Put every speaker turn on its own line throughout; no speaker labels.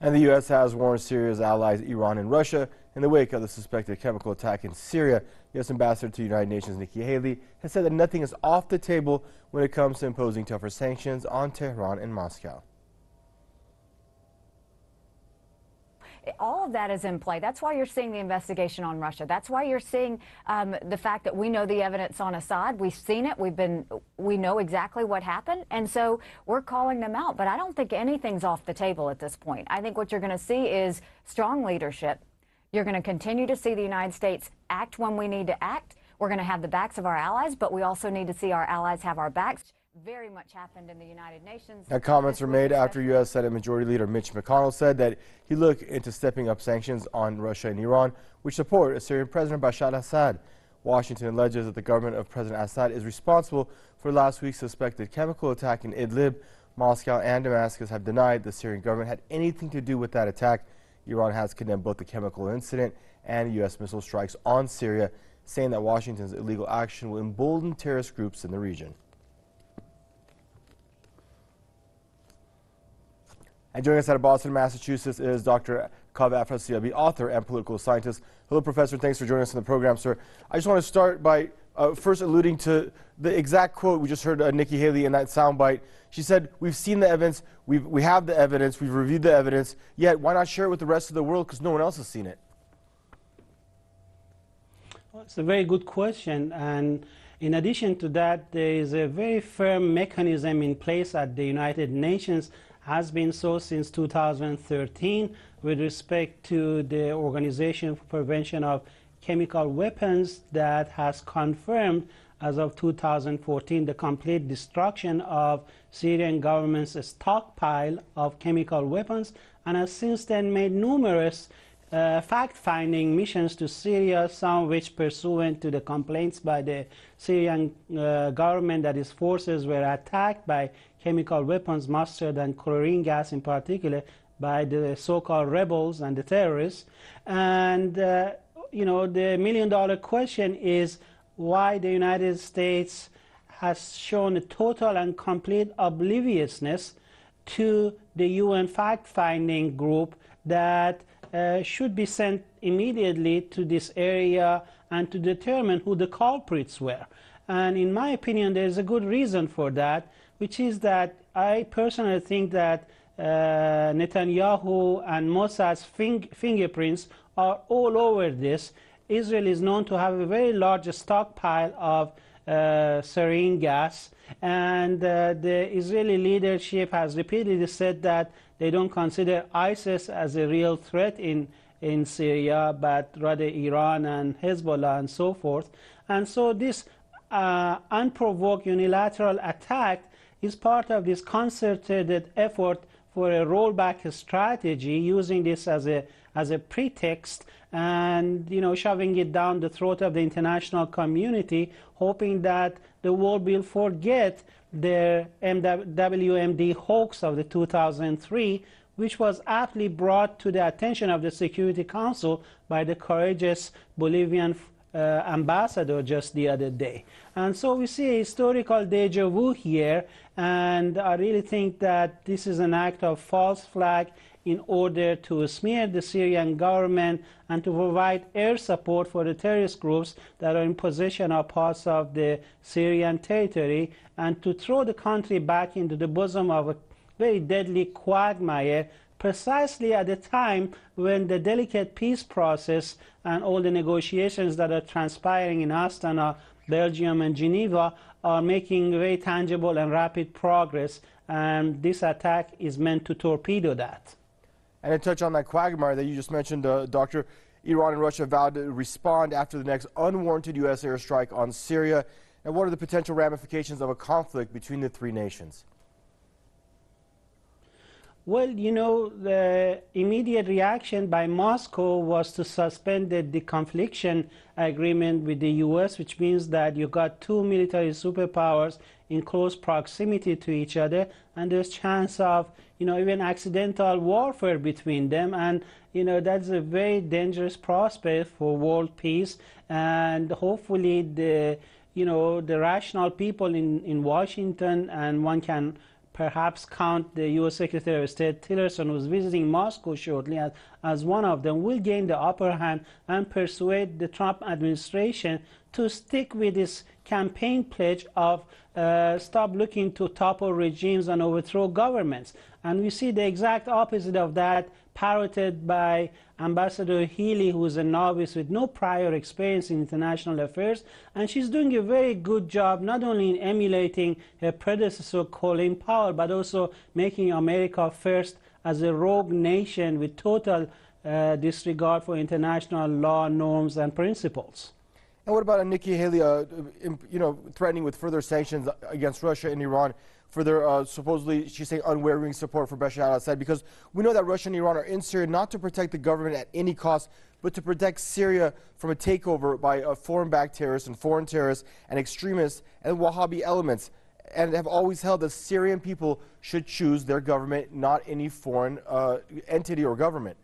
And the U.S. has warned Syria's allies, Iran and Russia, in the wake of the suspected chemical attack in Syria. U.S. Ambassador to the United Nations Nikki Haley has said that nothing is off the table when it comes to imposing tougher sanctions on Tehran and Moscow.
All of that is in play. That's why you're seeing the investigation on Russia. That's why you're seeing the fact that we know the evidence on Assad. We've seen it. We know exactly what happened. And so we're calling them out. But I don't think anything's off the table at this point. I think what you're going to see is strong leadership. You're going to continue to see the United States act when we need to act. We're going to have the backs of our allies, but we also need to see our allies have our backs. Very much happened in the United Nations.
Now, comments were made after U.S. Senate Majority Leader Mitch McConnell said that he looked into stepping up sanctions on Russia and Iran, which support Syrian President Bashar al-Assad. Washington alleges that the government of President Assad is responsible for last week's suspected chemical attack in Idlib. Moscow and Damascus have denied the Syrian government had anything to do with that attack. Iran has condemned both the chemical incident and U.S. missile strikes on Syria, saying that Washington's illegal action will embolden terrorist groups in the region. And joining us out of Boston, Massachusetts is Dr. Kaveh Afrasiabi, author and political scientist. Hello, Professor. Thanks for joining us in the program, sir. I just want to start by first alluding to the exact quote we just heard Nikki Haley in that soundbite. She said, we've seen the evidence, we have the evidence, we've reviewed the evidence, yet why not share it with the rest of the world because no one else has seen it?
Well, it's a very good question. And in addition to that, there is a very firm mechanism in place at the United Nations, has been so since 2013 with respect to the Organization for Prevention of Chemical Weapons that has confirmed as of 2014 the complete destruction of Syrian government's stockpile of chemical weapons, and has since then made numerous fact-finding missions to Syria, some of which pursuant to the complaints by the Syrian government that its forces were attacked by chemical weapons, mustard and chlorine gas in particular, by the so-called rebels and the terrorists. And you know, the million-dollar question is why the United States has shown a total and complete obliviousness to the UN fact-finding group that should be sent immediately to this area and to determine who the culprits were. And in my opinion, there's a good reason for that, which is that I personally think that Netanyahu and Mossad's fingerprints are all over this. Israel is known to have a very large stockpile of sarin gas, and the Israeli leadership has repeatedly said that they don't consider ISIS as a real threat in Syria, but rather Iran and Hezbollah and so forth. And so this unprovoked unilateral attack is part of this concerted effort for a rollback strategy, using this as a pretext and, you know, shoving it down the throat of the international community, hoping that the world will forget the WMD hoax of the 2003, which was aptly brought to the attention of the Security Council by the courageous Bolivian ambassador just the other day. And so we see a historical deja vu here, and I really think that this is an act of false flag in order to smear the Syrian government and to provide air support for the terrorist groups that are in possession of parts of the Syrian territory, and to throw the country back into the bosom of a very deadly quagmire, precisely at the time when the delicate peace process and all the negotiations that are transpiring in Astana, Belgium and Geneva are making very tangible and rapid progress, and this attack is meant to torpedo that.
And to touch on that quagmire that you just mentioned, Doctor, Iran and Russia vowed to respond after the next unwarranted U.S. airstrike on Syria. And what are the potential ramifications of a conflict between the three nations?
Well, you know, the immediate reaction by Moscow was to suspend the deconfliction agreement with the U.S., which means that you got two military superpowers in close proximity to each other, and there's chance of, you know, even accidental warfare between them, and, you know, that's a very dangerous prospect for world peace. And hopefully the, you know, the rational people in Washington, and one can perhaps count the U.S. Secretary of State Tillerson, who's visiting Moscow shortly, as one of them, will gain the upper hand and persuade the Trump administration to stick with its campaign pledge of stop looking to topple regimes and overthrow governments. And we see the exact opposite of that parroted by Ambassador Healy, who is a novice with no prior experience in international affairs, and she's doing a very good job not only in emulating her predecessor Colin Powell, but also making America first as a rogue nation with total disregard for international law, norms, and principles.
And what about Nikki Haley, threatening with further sanctions against Russia and Iran for their supposedly, she's saying, unwavering support for Bashar al-Assad? Because we know that Russia and Iran are in Syria not to protect the government at any cost, but to protect Syria from a takeover by foreign-backed terrorists and foreign terrorists and extremists and Wahhabi elements, and have always held that Syrian people should choose their government, not any foreign entity or government.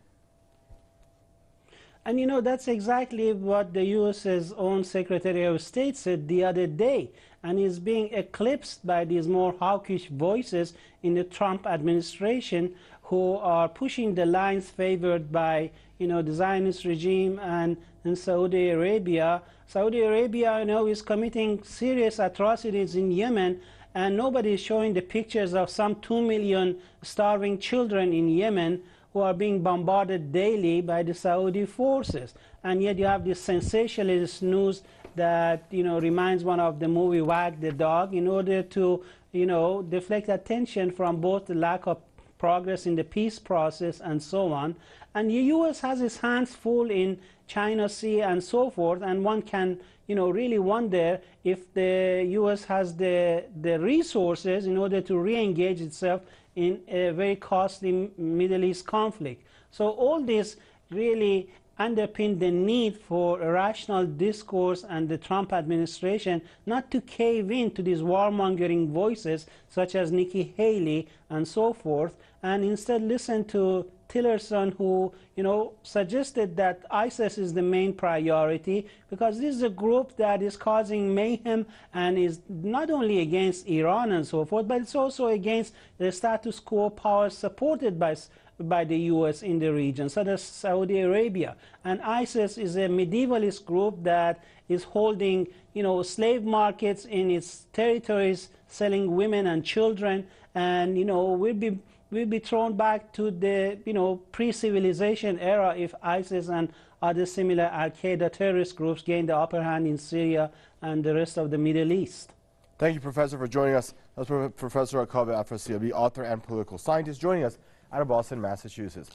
And you know, that's exactly what the U.S.'s own Secretary of State said the other day, and is being eclipsed by these more hawkish voices in the Trump administration, who are pushing the lines favored by, the Zionist regime and Saudi Arabia. Saudi Arabia, is committing serious atrocities in Yemen, and nobody is showing the pictures of some 2 million starving children in Yemen who are being bombarded daily by the Saudi forces. And yet you have this sensationalist news that, reminds one of the movie Wag the Dog, in order to, deflect attention from both the lack of progress in the peace process and so on. And the U.S. has its hands full in China Sea and so forth, and one can, really wonder if the U.S. has the resources in order to re-engage itself in a very costly Middle East conflict. So all this really underpin the need for a rational discourse and the Trump administration not to cave in to these warmongering voices such as Nikki Haley and so forth, and instead listen to Tillerson, who suggested that ISIS is the main priority, because this is a group that is causing mayhem and is not only against Iran and so forth, but it's also against the status quo powers supported by the U.S. in the region, such as Saudi Arabia. And ISIS is a medievalist group that is holding, slave markets in its territories, selling women and children, and, will be thrown back to the, pre-civilization era if ISIS and other similar Al-Qaeda terrorist groups gain the upper hand in Syria and the rest of the Middle East.
Thank you, Professor, for joining us. That's Professor Akave Afrasiabi, author and political scientist, joining us out of Boston, Massachusetts.